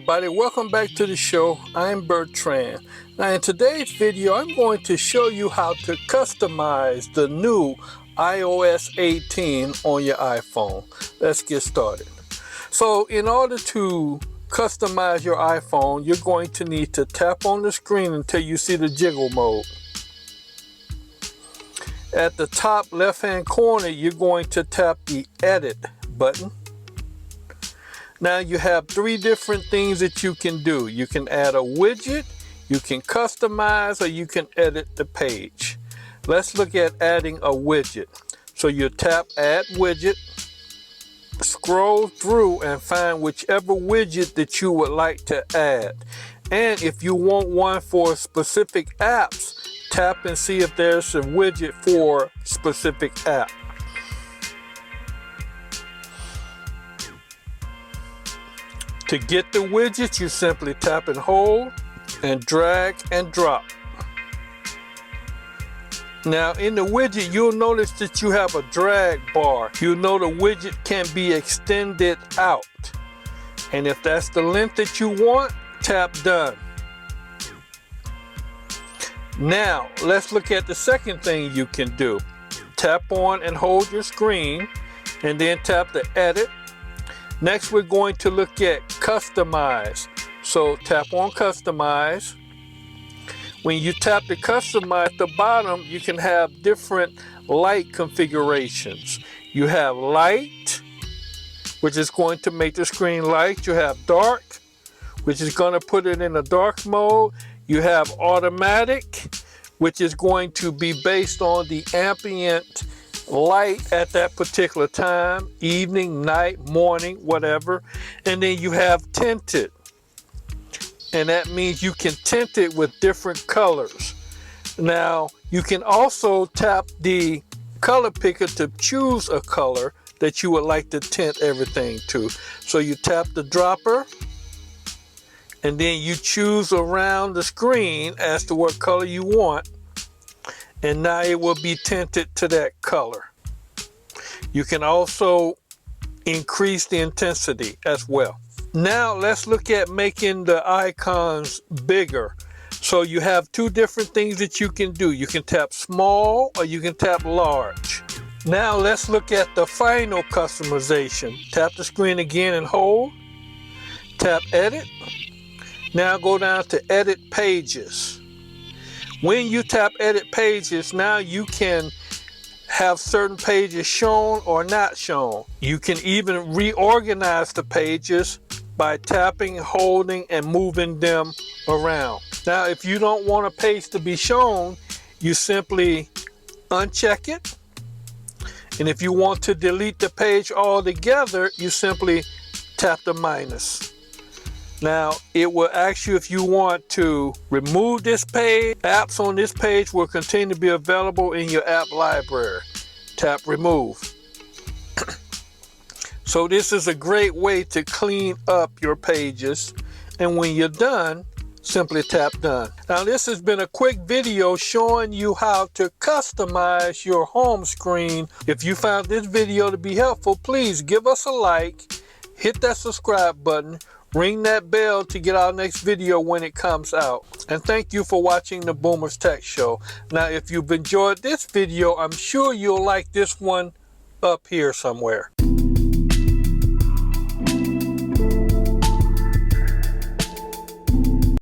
everybody, welcome back to the show. I'm Bertrand. Now in today's video I'm going to show you how to customize the new iOS 18 on your iPhone. Let's get started. So in order to customize your iPhone, you're going to need to tap on the screen until you see the jiggle mode. At the top left hand corner you're going to tap the edit button. Now you have three different things that you can do. You can add a widget, you can customize, or you can edit the page. Let's look at adding a widget. So you tap add widget, scroll through and find whichever widget that you would like to add. And if you want one for specific apps, tap and see if there's a widget for specific app. To get the widget, you simply tap and hold and drag and drop. Now in the widget, you'll notice that you have a drag bar. You'll know the widget can be extended out. And if that's the length that you want, tap done. Now let's look at the second thing you can do. Tap on and hold your screen and then tap the edit. Next we're going to look at customize. So tap on customize. When you tap the customize at the bottom, you can have different light configurations. You have light, which is going to make the screen light. You have dark, which is going to put it in a dark mode. You have automatic, which is going to be based on the ambient light at that particular time, evening, night, morning, whatever. And then you have tinted, and that means you can tint it with different colors. Now you can also tap the color picker to choose a color that you would like to tint everything to. So you tap the dropper and then you choose around the screen as to what color you want, and now it will be tinted to that color. You can also increase the intensity as well. Now let's look at making the icons bigger. So you have two different things that you can do. You can tap small or you can tap large. Now let's look at the final customization. Tap the screen again and hold. Tap edit. Now go down to edit pages. When you tap edit pages, now you can have certain pages shown or not shown. You can even reorganize the pages by tapping, holding, and moving them around. Now if you don't want a page to be shown, you simply uncheck it. And if you want to delete the page altogether, you simply tap the minus. Now it will ask you if you want to remove this page. Apps on this page will continue to be available in your app library. Tap remove. So this is a great way to clean up your pages, and when you're done, simply tap done. Now this has been a quick video showing you how to customize your home screen. If you found this video to be helpful, please give us a like, hit that subscribe button, ring that bell to get our next video when it comes out. And thank you for watching the Boomers Tech Show. Now if you've enjoyed this video, I'm sure you'll like this one up here somewhere.